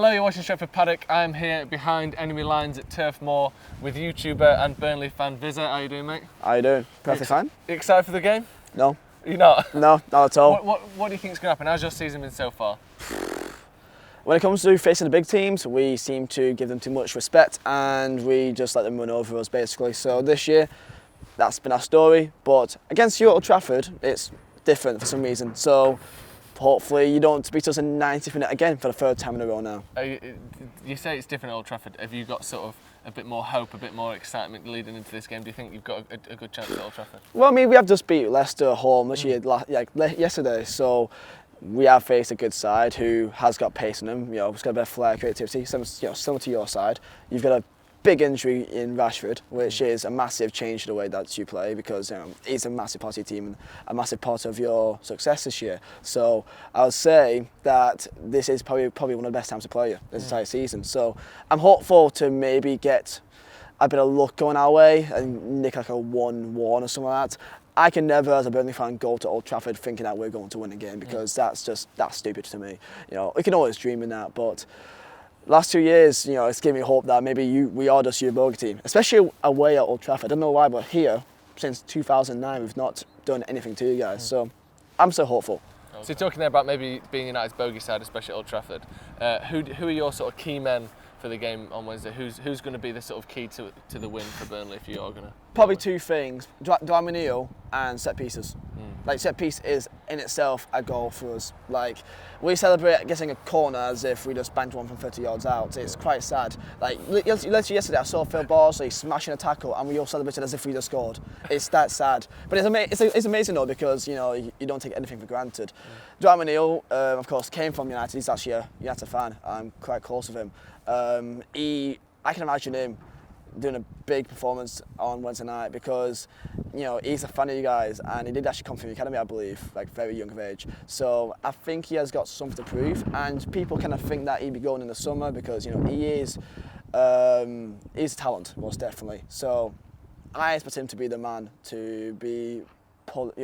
Hello, you're watching Stretford Paddock. I'm here behind enemy lines at Turf Moor with YouTuber and Burnley fan Vizeh. How you doing, mate? How you doing? Perfect fine. You excited for the game? No. You're not? No, not at all. What do you think is going to happen? How's your season been so far? When it comes to facing the big teams, we seem to give them too much respect and we just let them run over us, basically. So this year, that's been our story. But against you at Old Trafford, it's different for some reason. So hopefully you don't beat us in 90th minute again for the third time in a row now. You say it's different at Old Trafford. Have you got sort of a bit more hope, a bit more excitement leading into this game? Do you think you've got a good chance at Old Trafford? Well, I mean, we have just beat Leicester at home yesterday. So we have faced a good side who has got pace in them. You know, it's got a bit of flair, creativity, similar to your side. You've got a big injury in Rashford, which is a massive change to the way that you play because he's a massive part of your team and a massive part of your success this year. So I would say that this is probably one of the best times to play you this entire season. So I'm hopeful to maybe get a bit of luck going our way and nick like a 1-1 or something like that. I can never, as a Burnley fan, go to Old Trafford thinking that we're going to win a game because that's stupid to me. You know, we can always dream in that, but last 2 years, you know, it's given me hope that maybe we are just your bogey team, especially away at Old Trafford. I don't know why, but here, since 2009, we've not done anything to you guys. So I'm so hopeful. So you're talking there about maybe being United's bogey side, especially at Old Trafford. Who are your sort of key men for the game on Wednesday? Who's going to be the sort of key to the win for Burnley if you are going to? Probably two things: Dwyer and set pieces. Like set piece is in itself a goal for us. Like we celebrate getting a corner as if we just banked one from 30 yards out. It's quite sad. Like literally yesterday, I saw Phil Barsley smashing a tackle, and we all celebrated as if we just scored. It's that sad, but it's amazing though because you know you don't take anything for granted. Dwyer, of course, came from United. He's actually a United fan. I'm quite close with him. I can imagine him doing a big performance on Wednesday night because, you know, he's a fan of you guys and he did actually come from the academy, I believe, like very young of age. So I think he has got something to prove and people kind of think that he'd be going in the summer because, you know, he's a talent, most definitely. So I expect him to be the man to be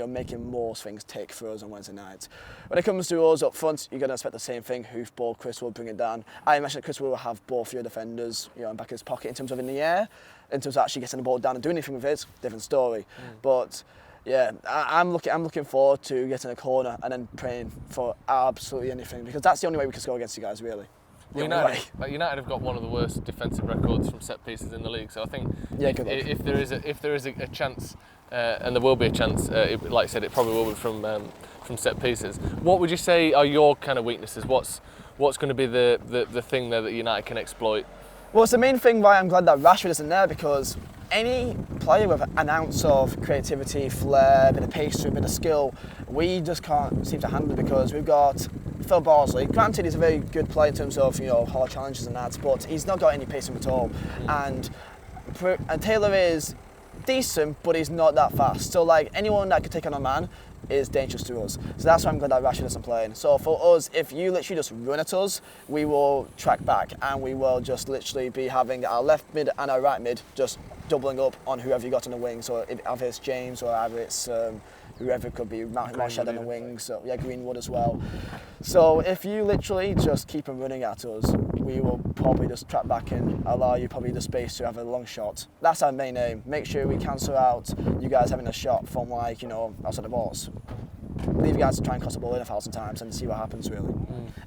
making more things tick for us on Wednesday night. When it comes to us up front, you're going to expect the same thing. Hoofball, Chris will bring it down. I imagine that Chris will have both your defenders, you know, back in his pocket in terms of in the air, in terms of actually getting the ball down and doing anything with it. Different story. But yeah, I'm looking forward to getting a corner and then praying for absolutely anything because that's the only way we can score against you guys, really. United have got one of the worst defensive records from set pieces in the league, so I think if there is a chance, and there will be a chance, like I said, it probably will be from set pieces. What would you say are your kind of weaknesses? What's going to be the thing there that United can exploit? Well, it's the main thing why I'm glad that Rashford isn't there because any player with an ounce of creativity, flair, a bit of pace, a bit of skill, we just can't seem to handle it because we've got Phil Barsley. Granted, he's a very good player in terms of, you know, hard challenges and that, but he's not got any pace at all. And Taylor is decent, but he's not that fast. So, like, anyone that could take on a man is dangerous to us. So that's why I'm glad that Rashford isn't playing. So for us, if you literally just run at us, we will track back and we will just literally be having our left mid and our right mid just doubling up on whoever you got on the wing. So either it's James or either it's whoever it could be, Marshall on the wings, so yeah, Greenwood as well. So if you literally just keep on running at us, we will probably just track back and allow you probably the space to have a long shot. That's our main aim. Make sure we cancel out you guys having a shot from, like, you know, outside the box. Leave you guys to try and cross the ball in 1,000 times and see what happens, really.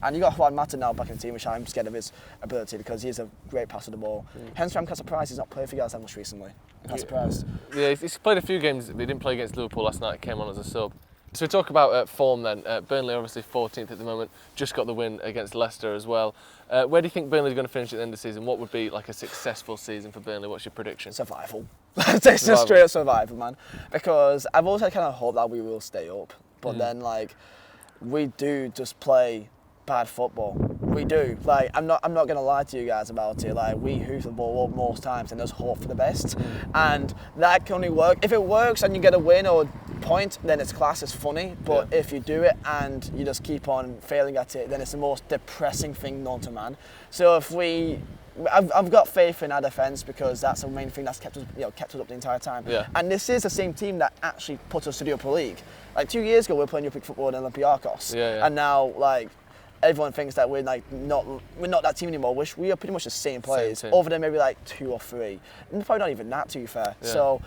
And you got Juan Mata now back in the team, which I'm scared of his ability because he's a great passer of the ball. Hence why I'm quite surprised he's not played for you guys that much recently. I'm quite surprised. Yeah, he's played a few games. He didn't play against Liverpool last night. He came on as a sub. So we talk about form then. Burnley obviously 14th at the moment. Just got the win against Leicester as well. Where do you think Burnley's going to finish at the end of the season? What would be like a successful season for Burnley? What's your prediction? Survival. It's just straight up survival, man. Because I've also kind of hoped that we will stay up. But then, like, we do just play bad football. We do. Like, I'm not gonna lie to you guys about it. Like, we hoof the ball up most times and just hope for the best. And that can only work if it works and you get a win or a point. Then it's class. It's funny. But if you do it and you just keep on failing at it, then it's the most depressing thing known to man. So if I've got faith in our defence because that's the main thing that's kept us up the entire time. Yeah. And this is the same team that actually put us to the Europa League. Like 2 years ago, we were playing European football in Olympiacos, and now like everyone thinks that we're not that team anymore, which we are pretty much the same players, other than maybe like 2 or 3. And probably not even that, to be fair. Yeah. So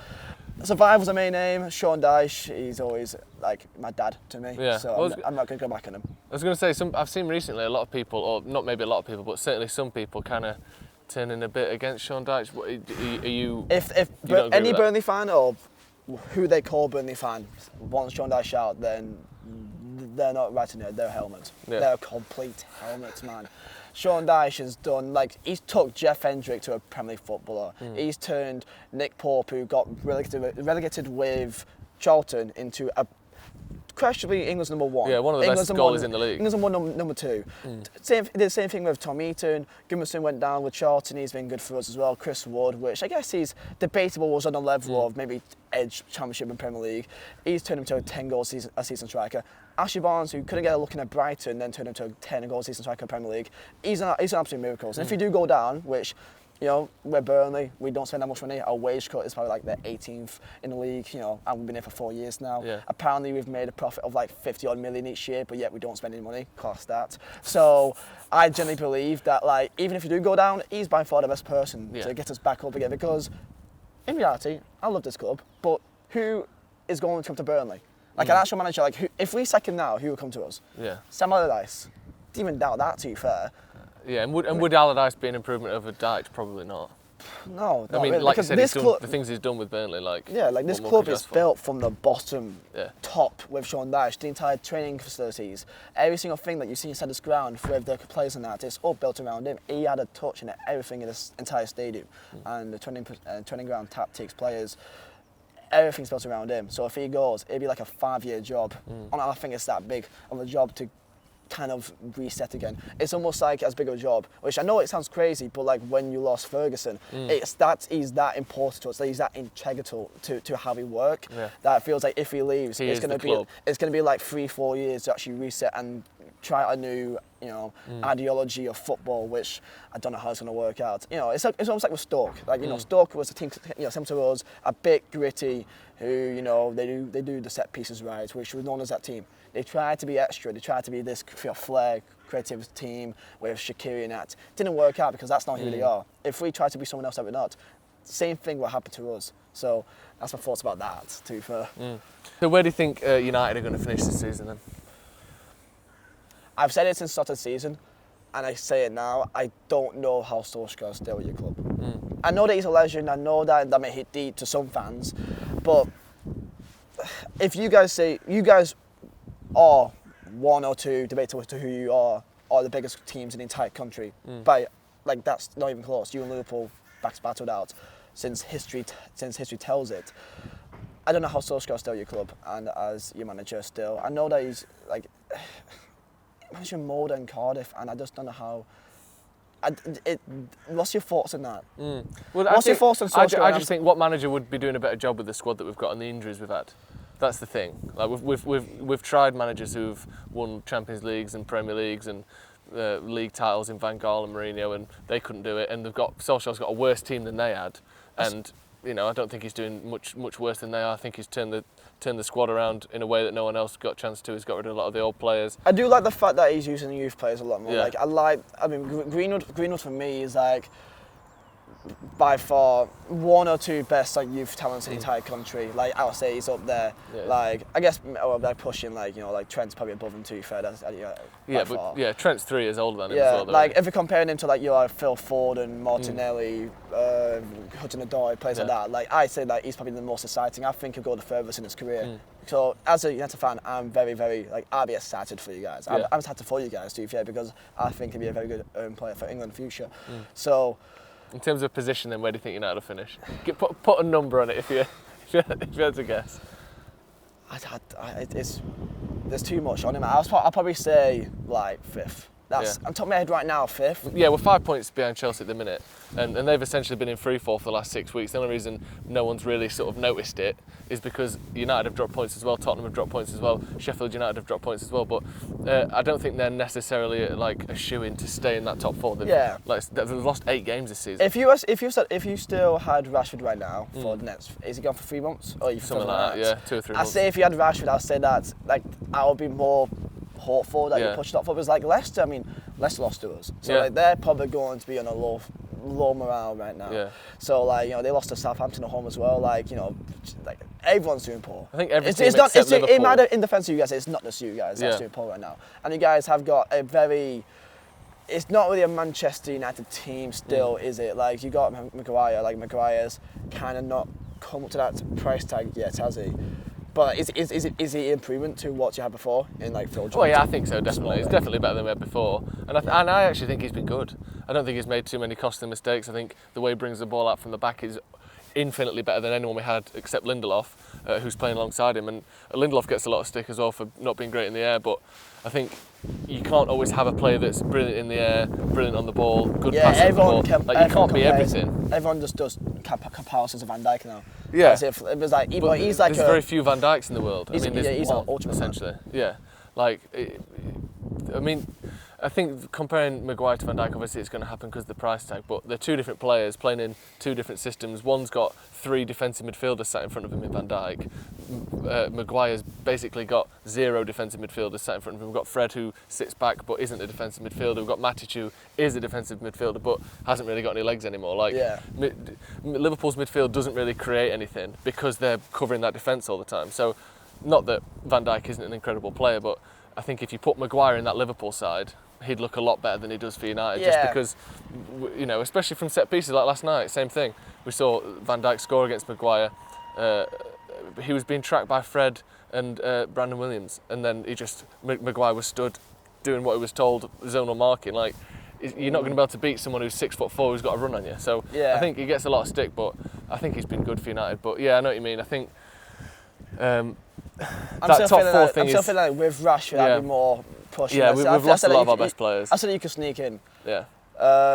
Survive was the main name. Sean Dyche, he's always like my dad to me. Yeah. So I'm not going to go back on him. I was going to say, I've seen recently a lot of people, or not maybe a lot of people, but certainly some people kind of turning a bit against Sean Dyche. Are you? If any Burnley fan or who they call Burnley fan wants Sean Dyche out, then they're not right in it. They're helmets. Yeah. They're complete helmets, man. Sean Dyche has done, he's took Jeff Hendrick to a Premier League footballer. He's turned Nick Pope, who got relegated with Charlton, into a questionably England's number 1. Yeah, one of the best goalies in the league. England's number 2. Did the same thing with Tom Eaton. Gudmundsson went down with Charlton. He's been good for us as well. Chris Wood, which I guess he's debatable, was on the level of maybe edge Championship and Premier League. He's turned him to a 10-goal a season striker. Ashley Barnes, who couldn't get a look in at Brighton, then turned him to a 10-goal season striker in Premier League. He's an absolute miracle. And if you do go down, which, we're Burnley, we don't spend that much money. Our wage cut is probably like the 18th in the league, and we've been here for 4 years now. Yeah. Apparently we've made a profit of like 50-odd million each year, but yet we don't spend any money. Class that. So I genuinely believe that even if you do go down, he's by far the best person to get us back up again, because in reality, I love this club, but who is going to come to Burnley? An actual manager, if we sack him now, who will come to us? Yeah. Sam Allardyce. Didn't even doubt that, to be fair. Yeah, and would Allardyce be an improvement over Dyche? Probably not. No, I mean, really, like you said, the things he's done with Burnley, this club is built from the bottom top with Sean Dyche. The entire training facilities, every single thing that you see inside this ground with the players and that, it's all built around him. He had a touch in everything in this entire stadium, and the training ground tactics, players. Everything's built around him. So if he goes, it'd be like a 5-year job. And I think it's that big of a job to kind of reset again. It's almost like as big of a job, which I know it sounds crazy, but when you lost Ferguson, he's that important to us. He's that integral to how we work. Yeah. That it feels like if he leaves, it's going to be like 3-4 years to actually reset and try a new, ideology of football, which I don't know how it's going to work out. It's almost like with Stoke. Stoke was a team, similar to us, a bit gritty, who, they do the set pieces right, which was known as that team. They tried to be extra. They tried to be this flair, creative team with Shaqiri and that. Didn't work out because that's not who they are. If we try to be someone else that we're not, same thing will happen to us. So that's my thoughts about that, to be fair. So where do you think United are going to finish this season then? I've said it since the start of the season, and I say it now, I don't know how Solskjaer will stay with your club. I know that he's a legend, I know that may hit deep to some fans, but if you guys say, you guys are 1 or 2, debatable to who you are the biggest teams in the entire country, but that's not even close. You and Liverpool backs battled out since history tells it. I don't know how Solskjaer will stay with your club, and as your manager still, I know that he's managing Molde and Cardiff, and I just don't know how. What's your thoughts on that? Well, what's your thoughts on Solskjaer? I just think what manager would be doing a better job with the squad that we've got and the injuries we've had. That's the thing. We've tried managers who've won Champions Leagues and Premier Leagues and league titles in Van Gaal and Mourinho, and they couldn't do it. And Solskjaer's got a worse team than they had, and I don't think he's doing much worse than they are. I think he's turned the squad around in a way that no one else got a chance to. He's got rid of a lot of the old players. I do like the fact that he's using the youth players a lot more. Greenwood for me is by far 1 or 2 best youth talents in the entire country. I would say he's up there. Yeah. I guess pushing Trent's probably above him, to be fair. Trent's 3 years older than him as well. If you're comparing him to Phil Ford and Martinelli, Hudson-Odoi, players like that, I say he's probably the most exciting. I think he'll go the furthest in his career. So as a United fan, I'm very, very I'll be excited for you guys. I'm excited for you guys, to be fair, because I think he'll be a very good player for England in the future. So. In terms of position, then, where do you think United will finish? Put a number on it if you had to guess. There's too much on him. I'll probably say 5th. That's on top of my head right now, 5th. Yeah, we're 5 points behind Chelsea at the minute, and they've essentially been in free fall for the last 6 weeks. The only reason no one's really sort of noticed it is because United have dropped points as well, Tottenham have dropped points as well, Sheffield United have dropped points as well. But I don't think they're necessarily a shoe-in to stay in that top 4. They've lost 8 games this season. If you still had Rashford right now for the next, is he gone for 3 months? Or something like that? Yeah, 2 or 3 months. I'd say if you had Rashford, I'd say that I would be more hopeful that you push top 4. Because like Leicester, I mean, Leicester lost to us, so like they're probably going to be on a low morale right now. Yeah. So like, you know, they lost to Southampton at home as well. Like, you know, like everyone's doing poor. I think every team except Liverpool. It matter in defence of you guys. It's not just you guys that's doing poor right now. And you guys have got a very. It's not really a Manchester United team still, is it? Like, you got Maguire. Like, Maguire's kind of not come up to that price tag yet, has he? But is he improvement to what you had before in like Phil Johnson? Well, yeah, I think so, definitely. It's definitely better than we had before. And I actually think he's been good. I don't think he's made too many costly mistakes. I think the way he brings the ball out from the back is infinitely better than anyone we had except Lindelof, who's playing alongside him. And Lindelof gets a lot of stick as well for not being great in the air, but I think you can't always have a player that's brilliant in the air, brilliant on the ball, good passing the ball. You can't be everything. Everyone just does comparisons of Van Dijk now. Yeah. As if it was like, he's like there's very few Van Dijks in the world. He's an ultimate essentially. Man. Yeah. Like, I mean, I think comparing Maguire to Van Dijk, obviously it's going to happen because of the price tag, but they're two different players playing in two different systems. One's got 3 defensive midfielders sat in front of him in Van Dijk. Maguire's basically got 0 defensive midfielders sat in front of him. We've got Fred, who sits back but isn't a defensive midfielder. We've got Matic, who is a defensive midfielder but hasn't really got any legs anymore. Like, Liverpool's midfield doesn't really create anything because they're covering that defence all the time. So, not that Van Dijk isn't an incredible player, but I think if you put Maguire in that Liverpool side, he'd look a lot better than he does for United, just because, you know, especially from set pieces like last night, same thing. We saw Van Dijk score against Maguire. He was being tracked by Fred and Brandon Williams, and then Maguire was stood doing what he was told, zonal marking. Like, you're not going to be able to beat someone who's 6'4" who's got a run on you. So I think he gets a lot of stick, but I think he's been good for United. But yeah, I know what you mean. I think I'm still feeling like with Rashford, I'd be more pushing. Yeah, we've lost a lot of our best players. I said you could sneak in. Yeah.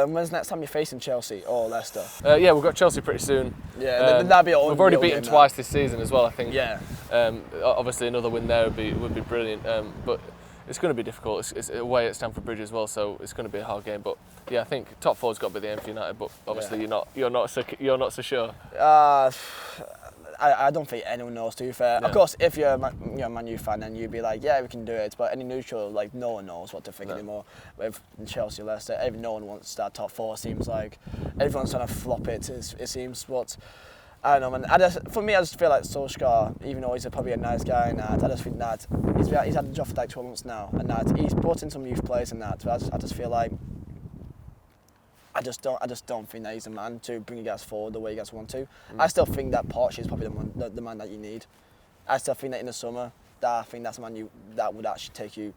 When's the next time you're facing Chelsea or Leicester? Yeah, we've got Chelsea pretty soon. Yeah, that'd be a we've already beaten twice this season as well, I think. Yeah. Obviously, another win there would be brilliant. But it's going to be difficult. It's away at Stamford Bridge as well, so it's going to be a hard game. But yeah, I think top 4's got to be the aim for United. But obviously, you're not so sure. I don't think anyone knows, to be fair. No. Of course, if you're a Man U fan, then you'd be like, yeah, we can do it. But any neutral, like, no one knows what to think anymore. With Chelsea, Leicester, no one wants that top 4. Seems like everyone's trying to flop it. It seems, but I don't know, man. For me, I just feel like Solskjaer, even though he's probably a nice guy and that, I just think that he's had the job for like 12 months now, and that he's brought in some youth players and that. But I just feel like. I just don't think that he's the man to bring you guys forward the way you guys want to. I still think that Poch is probably the man that you need. I still think that in the summer, I think that's the man that would actually take you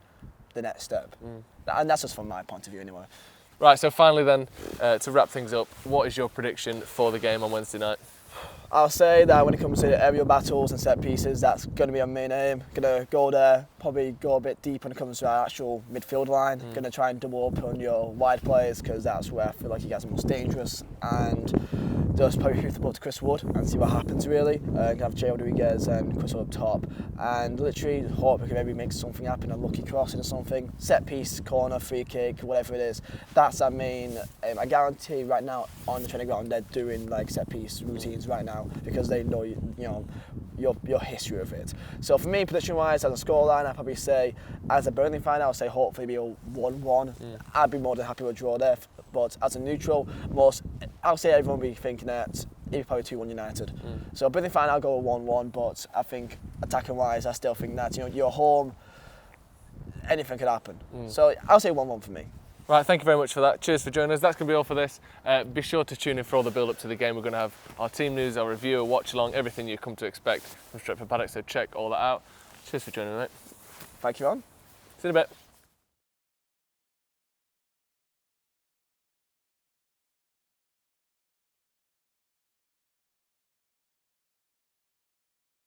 the next step. And that's just from my point of view anyway. Right, so finally then, to wrap things up, what is your prediction for the game on Wednesday night? I'll say that when it comes to aerial battles and set pieces, that's going to be our main aim. Going to go there, probably go a bit deep when it comes to our actual midfield line. Going to try and double up on your wide players because that's where I feel like you guys are most dangerous. And just probably hit the ball to Chris Wood and see what happens really. Can have Jay Rodriguez and Chris Wood up top. And literally hope we can maybe make something happen, a lucky crossing or something. Set piece, corner, free kick, whatever it is. That's our main aim. I guarantee right now on the training ground they're doing like set piece routines right now, because they know your history of it. So for me, prediction-wise, as a scoreline, I'd probably say, as a Burnley fan, I would say hopefully be a 1-1. I'd be more than happy with a draw there. But as a neutral, I'll say everyone will be thinking that it'd be probably 2-1 United. So Burnley fan, I'll go 1-1. But I think attacking-wise, I still think that you're home, anything could happen. So I'll say 1-1 for me. Right, thank you very much for that. Cheers for joining us. That's going to be all for this. Be sure to tune in for all the build-up to the game. We're going to have our team news, our review, a watch-along, everything you come to expect from Stretford Paddock, so check all that out. Cheers for joining us, mate. Thank you, Ron. See you in a bit.